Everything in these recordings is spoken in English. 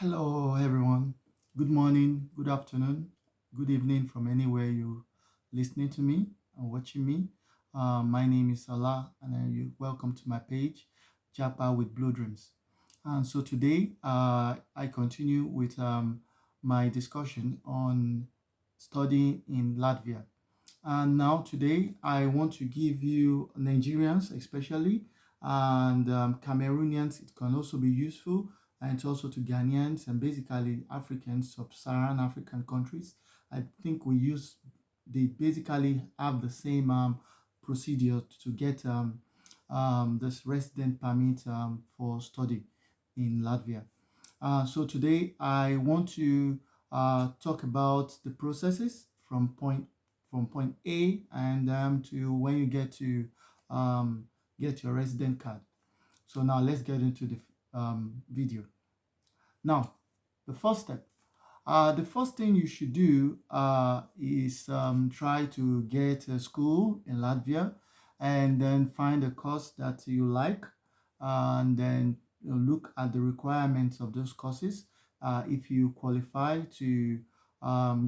Hello, everyone. Good morning, good afternoon, good evening from anywhere you listening to me and watching me. My name is Salah, and you welcome to my page, Japa with Blue Dreams. And so today, I continue with my discussion on studying in Latvia. And now today, I want to give you Nigerians, especially, and Cameroonians. It can also be useful, and it's also to Ghanaians and basically Africans, sub-Saharan African countries. I think they basically have the same procedure to get this resident permit for study in Latvia. So today I want to talk about the processes from point A and to when you um, get your resident card. So now let's get into the video. Now, the first step. The first thing you should do is try to get a school in Latvia and then find a course that you like and then look at the requirements of those courses. If you qualify to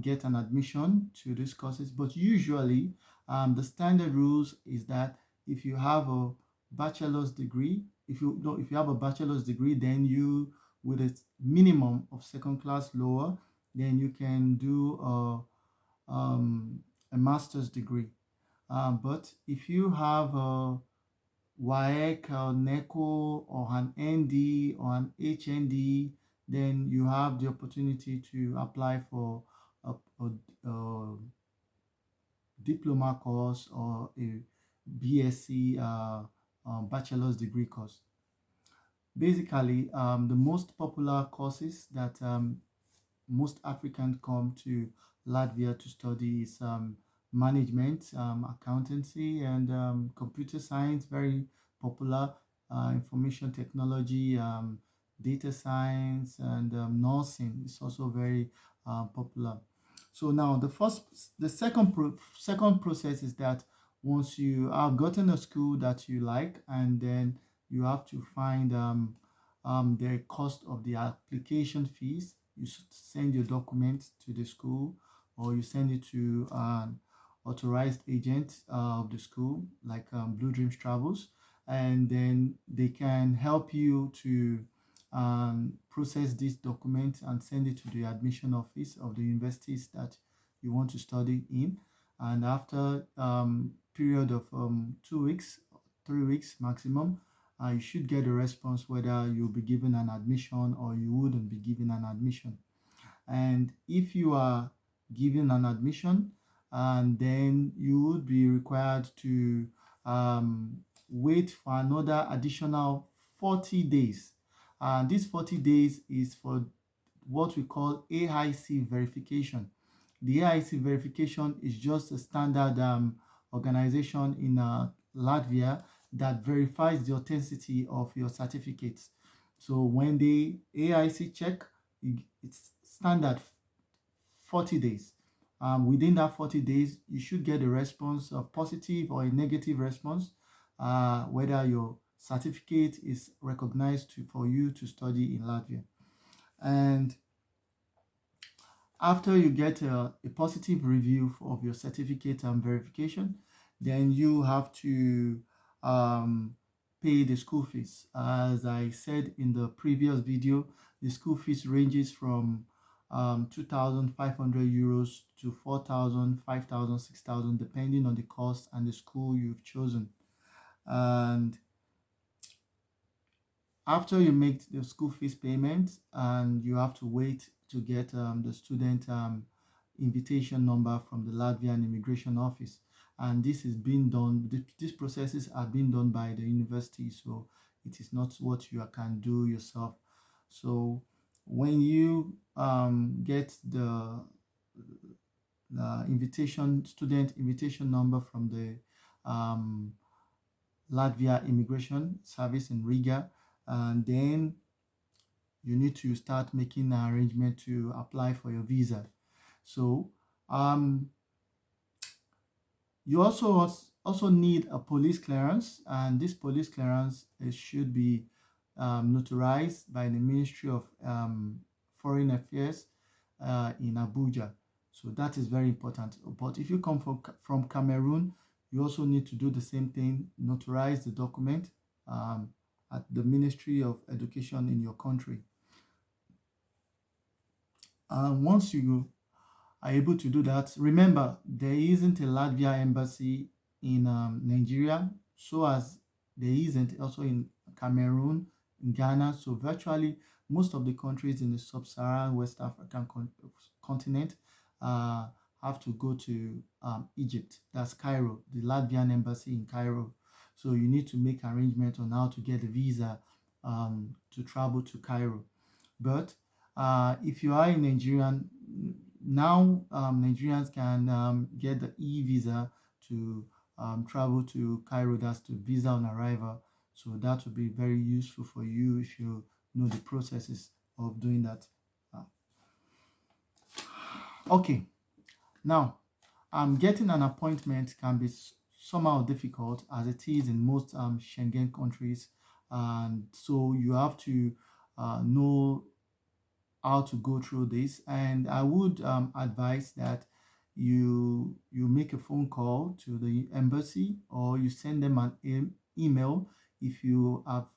get an admission to these courses, but usually the standard rules is that if you have a bachelor's degree, if you have a bachelor's degree, then you with a minimum of second class lower, then you can do a master's degree. But if you have a WAEC or NECO or an ND or an HND, then you have the opportunity to apply for a diploma course or a BSc bachelor's degree course. Basically, the most popular courses that most Africans come to Latvia to study is management, accountancy, and computer science, very popular, information technology, data science, and nursing is also very popular. So now second process is that once you have gotten a school that you like, and then you have to find the cost of the application fees. You should send your documents to the school, or you send it to an authorized agent of the school, like Blue Dreams Travels, and then they can help you to process these documents and send it to the admission office of the universities that you want to study in. And after period of 2 weeks, 3 weeks maximum, you should get a response whether you'll be given an admission or you wouldn't be given an admission. And if you are given an admission, and then you would be required to wait for another additional 40 days. And this 40 days is for what we call AIC verification. The AIC verification is just a standard organization in Latvia that verifies the authenticity of your certificates. So when the AIC check, it's standard 40 days. Within that 40 days, you should get a response of positive or a negative response, whether your certificate is recognized for you to study in Latvia. And after you get a positive review of your certificate and verification, then you have to um, pay the school fees. As I said in the previous video, the school fees ranges from 2,500 euros to 4,000, 5,000, 6,000, depending on the cost and the school you've chosen. And after you make the school fees payment, and you have to wait to get the student invitation number from the Latvian immigration office. And this is being done, these processes are being done by the university, so it is not what you can do yourself. So when you get the student invitation number from the um, Latvia immigration service in Riga, and then you need to start making an arrangement to apply for your visa. So um, you also need a police clearance, and this police clearance should be notarized by the Ministry of Foreign Affairs in Abuja. So that is very important. But if you come from Cameroon, you also need to do the same thing, notarize the document at the Ministry of Education in your country. Once you are able to do that, remember there isn't a Latvia embassy in Nigeria, so as there isn't also in Cameroon, in Ghana. So virtually most of the countries in the sub-Saharan West African continent uh, have to go to Egypt. That's Cairo, the Latvian embassy in Cairo. So you need to make arrangements on how to get a visa to travel to Cairo. But if you are a Nigerian, now Nigerians can get the e-visa to travel to Cairo. That's the visa on arrival. So that would be very useful for you if you know the processes of doing that. Okay, now getting an appointment can be somehow difficult as it is in most Schengen countries, and so you have to know how to go through this. And I would advise that you make a phone call to the embassy, or you send them an email if you have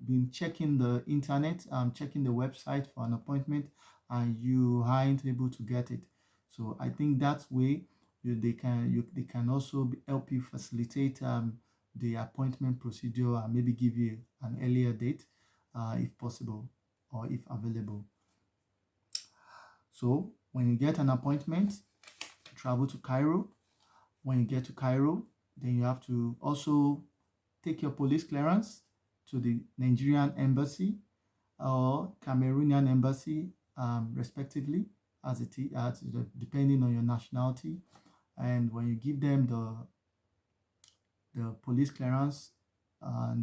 been checking the internet, checking the website for an appointment, and you aren't able to get it. So I think that way they can also help you facilitate the appointment procedure, and maybe give you an earlier date if possible or if available. So when you get an appointment, travel to Cairo. When you get to Cairo, then you have to also take your police clearance to the Nigerian embassy or Cameroonian embassy, respectively, as it is, depending on your nationality. And when you give them the police clearance,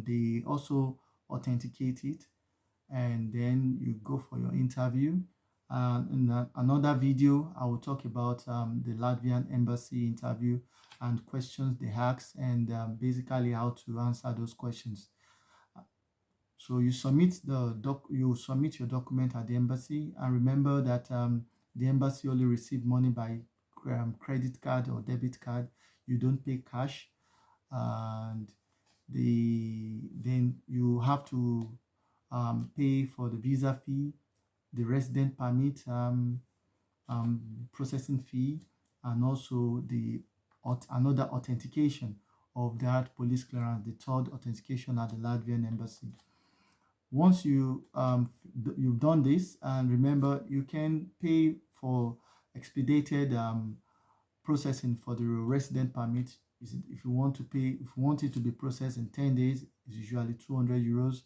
they also authenticate it, and then you go for your interview. In another video, I will talk about the Latvian embassy interview and questions they ask, and basically how to answer those questions. So you submit you submit your document at the embassy, and remember that the embassy only receive money by credit card or debit card. You don't pay cash, and then you have to pay for the visa fee, the resident permit processing fee, and also the another authentication of that police clearance, the third authentication at the Latvian embassy. Once you've done this, and remember, you can pay for expedited processing for the resident permit. If you want to pay, if you want it to be processed in 10 days, it's usually 200 euros.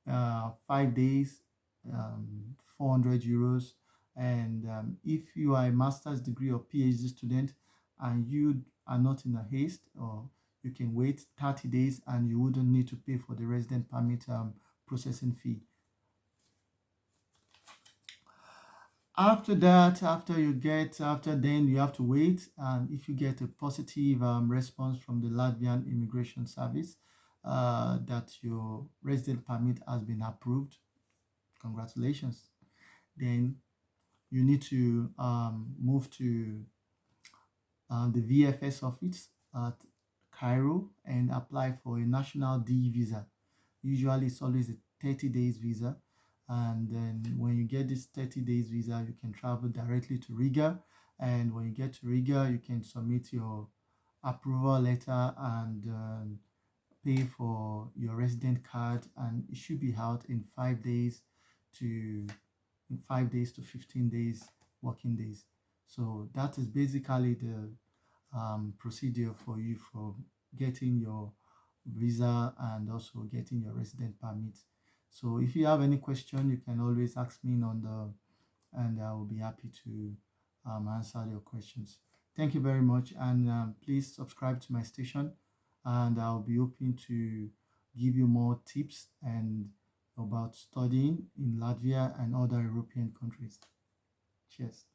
5 days, 400 euros. And if you are a master's degree or PhD student and you are not in a haste, or you can wait 30 days and you wouldn't need to pay for the resident permit processing fee. After that, after then you have to wait, and if you get a positive response from the Latvian Immigration Service that your resident permit has been approved, congratulations. Then you need to move to the VFS office at Cairo and apply for a national D visa. Usually it's always a 30 days visa, and then when you get this 30 days visa, you can travel directly to Riga. And when you get to Riga, you can submit your approval letter and pay for your resident card, and it should be out in 5 days to 15 days working days. So that is basically the procedure for you for getting your visa and also getting your resident permit. So if you have any question, you can always ask me and I will be happy to answer your questions. Thank you very much, and please subscribe to my station, and I'll be hoping to give you more tips and about studying in Latvia and other European countries. Cheers.